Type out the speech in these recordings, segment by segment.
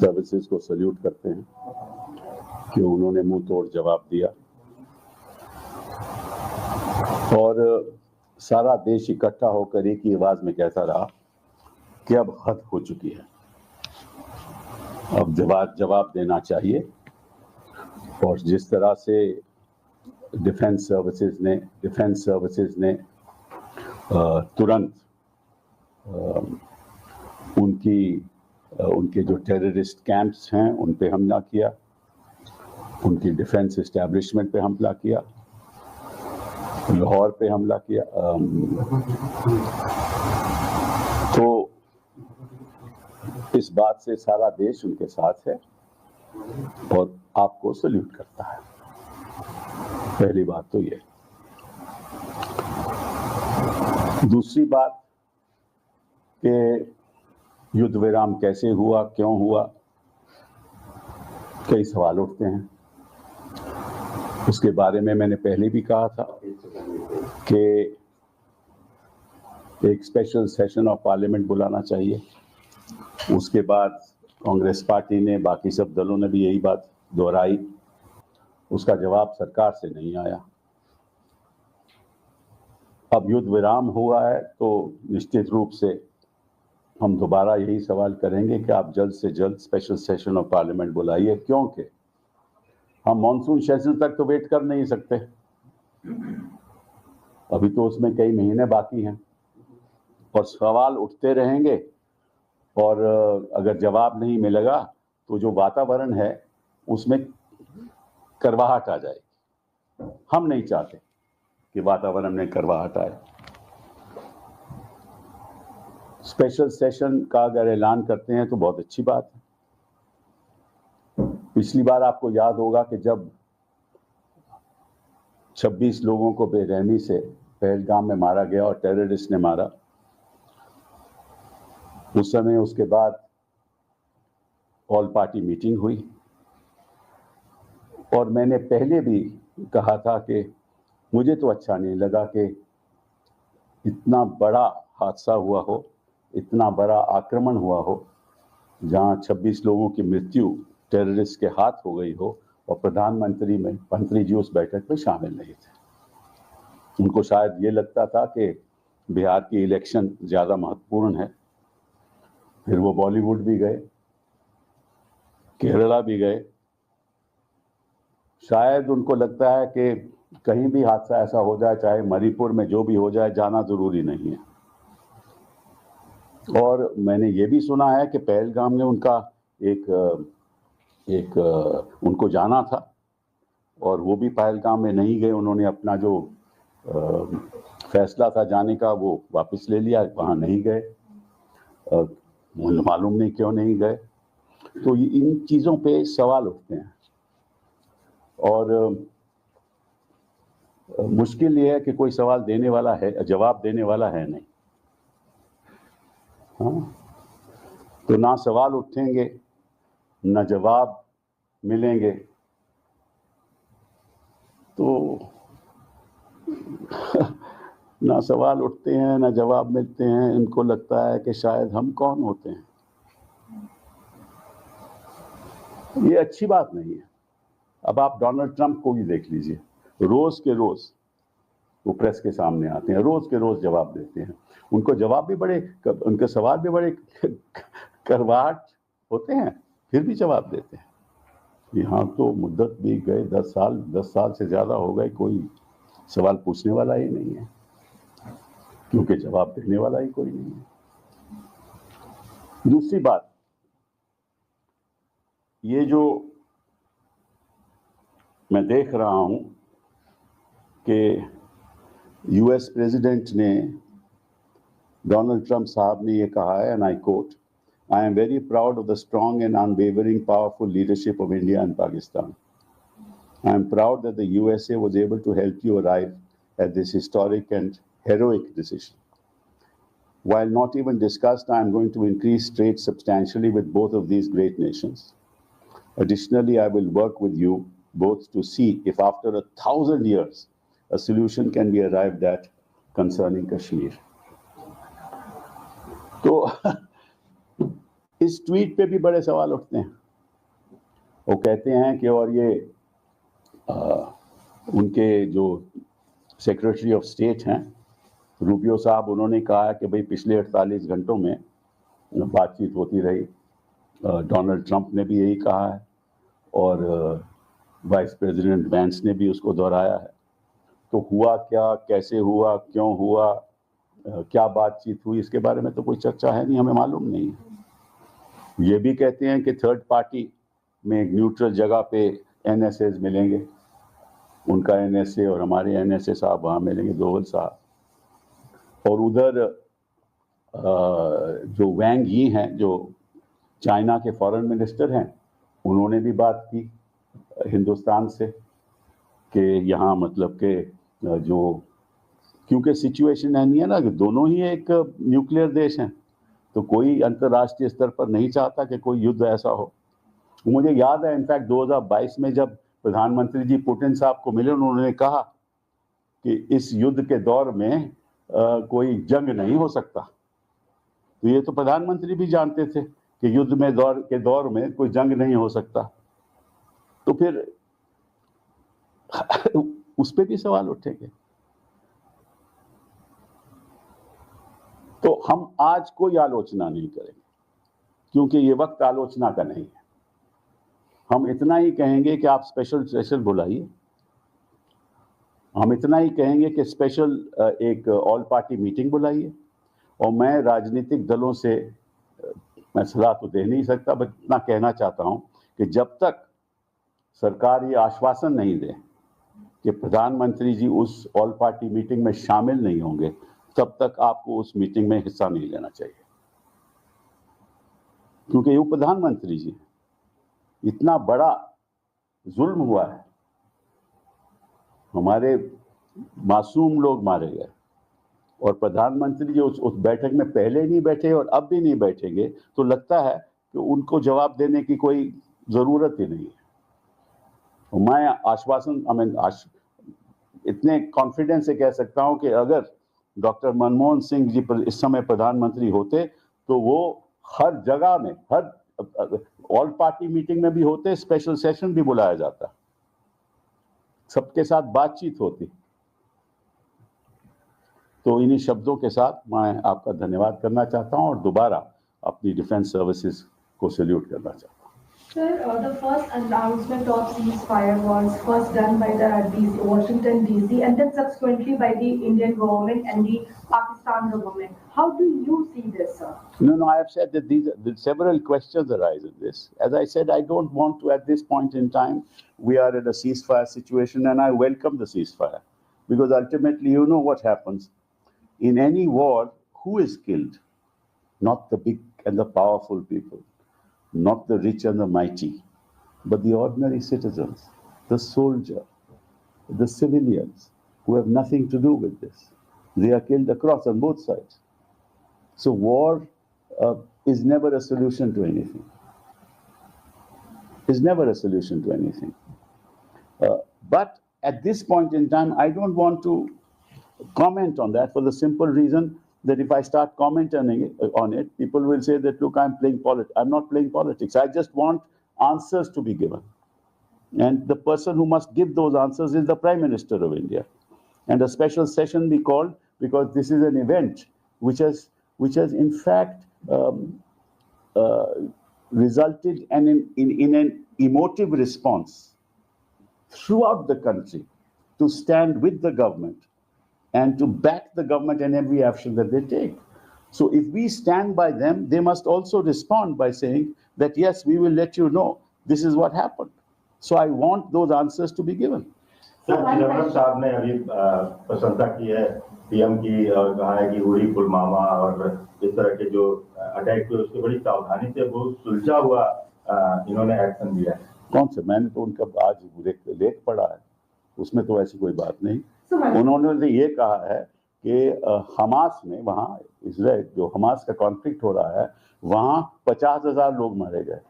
Services को salute करते हैं कि उन्होंने मुंह तोड़ जवाब दिया और सारा देश इकट्ठा होकर एक ही आवाज में कहता रहा कि अब हद हो चुकी है, अब जवाब देना चाहिए। और जिस तरह से डिफेंस सर्विसेज ने तुरंत उनके जो टेररिस्ट कैंप्स हैं उन पे हमला किया, उनकी डिफेंस एस्टैब्लिशमेंट पे हमला किया, लाहौर पे हमला किया, तो इस बात से सारा देश उनके साथ है और आपको सल्यूट करता है। पहली बात तो ये। दूसरी बात कि युद्ध विराम कैसे हुआ, क्यों हुआ, कई सवाल उठते हैं। उसके बारे में मैंने पहले भी कहा था कि एक स्पेशल सेशन ऑफ पार्लियामेंट बुलाना चाहिए। उसके बाद कांग्रेस पार्टी ने, बाकी सब दलों ने भी यही बात दोहराई। उसका जवाब सरकार से नहीं आया। अब युद्ध विराम हुआ है तो निश्चित रूप से हम दोबारा यही सवाल करेंगे कि आप जल्द से जल्द स्पेशल सेशन ऑफ पार्लियामेंट बुलाइए, क्योंकि हम मॉनसून सेशन तक तो वेट कर नहीं सकते। अभी तो उसमें कई महीने बाकी हैं और सवाल उठते रहेंगे और अगर जवाब नहीं मिलेगा तो जो वातावरण है उसमें करवाहट आ जाएगी। हम नहीं चाहते कि वातावरण में करवाहट आए। स्पेशल सेशन का अगर ऐलान करते हैं तो बहुत अच्छी बात है। पिछली बार आपको याद होगा कि जब 26 लोगों को बेरहमी से पहलगाम में मारा गया और टेररिस्ट ने मारा, उस समय उसके बाद ऑल पार्टी मीटिंग हुई और मैंने पहले भी कहा था कि मुझे तो अच्छा नहीं लगा कि इतना बड़ा हादसा हुआ हो, इतना बड़ा आक्रमण हुआ हो, जहां 26 लोगों की मृत्यु टेररिस्ट के हाथ हो गई हो और मंत्री जी उस बैठक में शामिल नहीं थे। उनको शायद ये लगता था कि बिहार की इलेक्शन ज़्यादा महत्वपूर्ण है। फिर वो बॉलीवुड भी गए, केरला भी गए। शायद उनको लगता है कि कहीं भी हादसा ऐसा हो जाए, चाहे मणिपुर में जो भी हो जाए, जाना जरूरी नहीं है। और मैंने ये भी सुना है कि पहलगाम ने उनका उनको जाना था और वो भी पहलगाम में नहीं गए। उन्होंने अपना जो फैसला था जाने का वो वापस ले लिया, वहाँ नहीं गए। मालूम नहीं क्यों नहीं गए। तो इन चीज़ों पे सवाल उठते हैं और मुश्किल ये है कि कोई सवाल देने वाला है, जवाब देने वाला है नहीं। हाँ, तो ना सवाल उठेंगे ना जवाब मिलेंगे, तो ना सवाल उठते हैं ना जवाब मिलते हैं। इनको लगता है कि शायद हम कौन होते हैं। ये अच्छी बात नहीं है। अब आप डोनाल्ड ट्रंप को भी देख लीजिए, रोज के रोज वो प्रेस के सामने आते हैं, रोज के रोज जवाब देते हैं। उनको जवाब भी उनके सवाल भी बड़े करवाहट होते हैं, फिर भी जवाब देते हैं। यहाँ तो मुद्दत भी गए 10 साल से ज्यादा हो गए, कोई सवाल पूछने वाला ही नहीं है, क्योंकि जवाब देने वाला ही कोई नहीं है। दूसरी बात, ये जो मैं देख रहा हूं कि यूएस प्रेसिडेंट ने, डोनाल्ड ट्रंप साहब ने ये कहा है, and I quote, I am very proud of the strong and unwavering powerful leadership of India and Pakistan. I am proud that the USA was able to help you arrive at this historic and heroic decision. While not even discussed, I am going to increase trade substantially with both of these great nations. Additionally, I will work with you both to see if after 1,000 years, a solution can be arrived at concerning Kashmir. तो इस tweet पे भी बड़े सवाल उठते हैं। वो कहते हैं कि और ये उनके जो सेक्रेटरी ऑफ स्टेट हैं रूबियो साहब, उन्होंने कहा कि भाई पिछले 48 घंटों में बातचीत होती रही। डोनाल्ड ट्रंप ने भी यही कहा है और वाइस प्रेसिडेंट वैंस ने भी उसको दोहराया है। तो हुआ क्या, कैसे हुआ, क्यों हुआ, क्या बातचीत हुई, इसके बारे में तो कोई चर्चा है नहीं, हमें मालूम नहीं है। ये भी कहते हैं कि थर्ड पार्टी में एक न्यूट्रल जगह पे एनएसएस मिलेंगे, उनका एनएसए और हमारे एनएसए साहब वहाँ मिलेंगे, दोवल साहब। और उधर जो वैंग यी हैं, जो चाइना के फॉरेन मिनिस्टर हैं, उन्होंने भी बात की हिंदुस्तान से कि यहाँ मतलब के जो, क्योंकि सिचुएशन ऐसी है ना कि दोनों ही एक न्यूक्लियर देश हैं, तो कोई अंतर्राष्ट्रीय स्तर पर नहीं चाहता कि कोई युद्ध ऐसा हो। मुझे याद है इनफैक्ट 2022 में जब प्रधानमंत्री जी पुतिन साहब को मिले, उन्होंने कहा कि इस युद्ध के दौर में कोई जंग नहीं हो सकता। तो ये तो प्रधानमंत्री भी जानते थे कि युद्ध में दौर में कोई जंग नहीं हो सकता। तो फिर उस पे भी सवाल उठेंगे। तो हम आज कोई आलोचना नहीं करेंगे क्योंकि ये वक्त आलोचना का नहीं है। हम इतना ही कहेंगे कि आप स्पेशल सेशन बुलाइए, हम इतना ही कहेंगे कि स्पेशल एक ऑल पार्टी मीटिंग बुलाइए। और मैं राजनीतिक दलों से मैं सलाह तो दे नहीं सकता, बट इतना कहना चाहता हूं कि जब तक सरकार ये आश्वासन नहीं दे कि प्रधानमंत्री जी उस ऑल पार्टी मीटिंग में शामिल नहीं होंगे, तब तक आपको उस मीटिंग में हिस्सा नहीं लेना चाहिए। क्योंकि वो प्रधानमंत्री जी, इतना बड़ा जुल्म हुआ है, हमारे मासूम लोग मारे गए, और प्रधानमंत्री जी उस बैठक में पहले नहीं बैठे और अब भी नहीं बैठेंगे, तो लगता है कि उनको जवाब देने की कोई जरूरत ही नहीं है। मैं आश्वासन इतने कॉन्फिडेंस से कह सकता हूं कि अगर डॉक्टर मनमोहन सिंह जी इस समय प्रधानमंत्री होते तो वो हर जगह में, हर ऑल पार्टी मीटिंग में भी होते, स्पेशल सेशन भी बुलाया जाता, सबके साथ बातचीत होती। तो इन्हीं शब्दों के साथ मैं आपका धन्यवाद करना चाहता हूं और दोबारा अपनी डिफेंस सर्विसेज को सैल्यूट करना चाहता हूं। Sir, the first announcement of ceasefire was first done by the Washington DC and then subsequently by the Indian government and the Pakistan government. How do you see this, sir? No, I have said that several questions arise in this. As I said, I don't want to, at this point in time, we are in a ceasefire situation, and I welcome the ceasefire. Because ultimately, you know what happens. In any war, who is killed? Not the big and the powerful people, not the rich and the mighty, but the ordinary citizens, the soldier, the civilians who have nothing to do with this. They are killed across on both sides. So war is never a solution to anything. Is never a solution to anything. But at this point in time, I don't want to comment on that for the simple reason that if I start commenting on it, people will say that, look, I'm playing politics. I'm not playing politics. I just want answers to be given. And the person who must give those answers is the Prime Minister of India. And a special session be called because this is an event which has in fact resulted in an emotive response throughout the country to stand with the government and to back the government in every action that they take. So if we stand by them, they must also respond by saying that, yes, we will let you know this is what happened. So I want those answers to be given. Sir, Chidambaram साहब ने अभी प्रशंसा की है PM की और कहा है कि उरी पुलवामा और इस तरह के जो अटैक हुए उसके बड़ी सावधानी से बहुत सुलझा हुआ इन्होंने एक्शन लिया है। कौन से? मैंने तो उनका आज लेख पढ़ा है, उसमें तो ऐसी कोई बात नहीं। उन्होंने ये कहा है कि हमास में, वहाँ इजराइल जो हमास का कॉन्फ्लिक्ट हो रहा है, वहाँ 50,000 लोग मारे गए।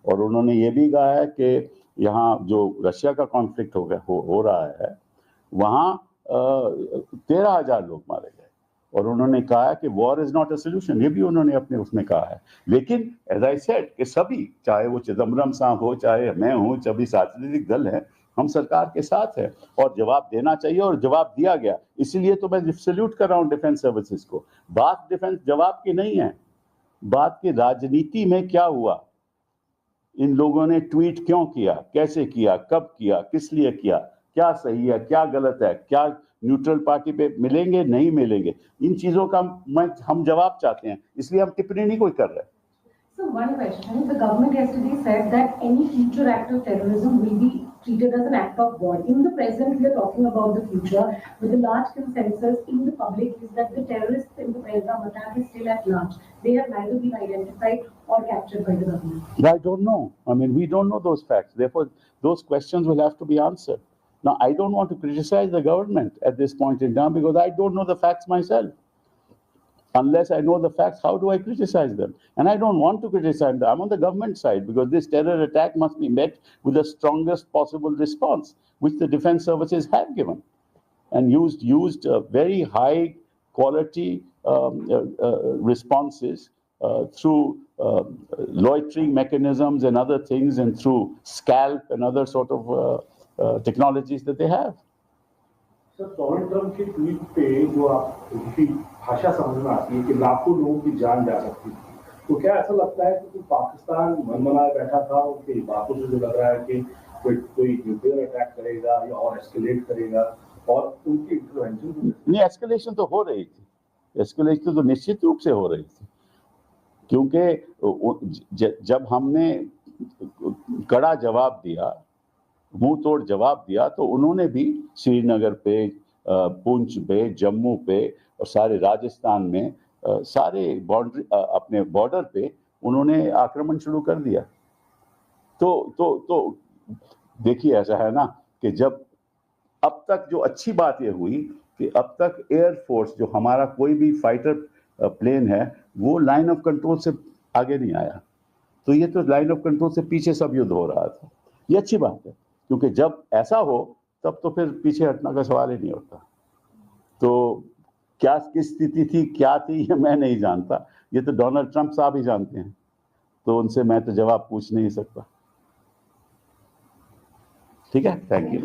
और उन्होंने ये भी कहा है कि यहाँ जो रशिया का कॉन्फ्लिक्ट हो रहा है, वहाँ 13,000 लोग मारे गए। और उन्होंने कहा कि war is not a solution, ये भी उन्होंने अपने उसमें कहा है। लेकिन एज आई सेड कि सभी, चाहे वो चिदम्बरम साहब हो, चाहे मैं हूँ, सभी राजनीतिक दल हैं, हम सरकार के साथ हैं और जवाब देना चाहिए और जवाब दिया गया। इसीलिए तो मैं सैल्यूट कर रहा हूँ डिफेंस सर्विसेज को। बात डिफेंस जवाब की नहीं है, बात की राजनीति में क्या हुआ, इन लोगों ने ट्वीट क्यों किया, कैसे किया, कब किया, किस लिए किया, क्या सही है, क्या गलत है, क्या न्यूट्रल पार्टी पे मिलेंगे, नहीं मिलेंगे, इन चीजों का हम जवाब चाहते हैं, इसलिए हम टिप्पणी नहीं कोई कर रहे। So one question, the government yesterday said that any future act of terrorism will be treated as an act of war. In the present, we are talking about the future, with the large consensus in the public is that the terrorists in the Pahalgam attack is still at large. They have neither been identified or captured by the government. I don't know. I mean, we don't know those facts. Therefore, those questions will have to be answered. Now, I don't want to criticize the government at this point in time because I don't know the facts myself. Unless I know the facts, how do I criticize them? And I don't want to criticize them. I'm on the government side because this terror attack must be met with the strongest possible response, which the defense services have given, and used very high quality responses through loitering mechanisms and other things, and through scalp and other sort of technologies that they have. Sir, Donald Trump की tweet पे जो आप उनकी भाषा समझ में आती है कि लाखों लोगों की जान जा सकती थी, तो क्या ऐसा लगता है कि पाकिस्तान मनमनाए बैठा था, उनकी बातों से जो लग रहा है कि कोई न्यूक्लियर अटैक करेगा या और एस्केलेट करेगा, और उनकी इंटरवेंशन? नहीं, एस्केलेशन तो हो रही थी, एस्केलेशन तो निश्चित रूप से हो रही थी, क्योंकि जब हमने कड़ा जवाब दिया, मुंह तोड़ जवाब दिया, तो उन्होंने भी श्रीनगर पे, पुंछ पे, जम्मू पे और सारे राजस्थान में, सारे बाउंड्री, अपने बॉर्डर पे उन्होंने आक्रमण शुरू कर दिया। तो देखिए, ऐसा है ना कि जब अब तक जो अच्छी बात ये हुई कि अब तक एयरफोर्स, जो हमारा कोई भी फाइटर प्लेन है, वो लाइन ऑफ कंट्रोल से आगे नहीं आया, तो ये तो लाइन ऑफ कंट्रोल से पीछे सब युद्ध हो रहा था। ये अच्छी बात है, क्योंकि जब ऐसा हो तब तो फिर पीछे हटने का सवाल ही नहीं होता। तो क्या किस स्थिति थी, क्या थी, ये मैं नहीं जानता, ये तो डोनाल्ड ट्रंप साहब ही जानते हैं, तो उनसे मैं तो जवाब पूछ नहीं सकता। ठीक है, थैंक यू।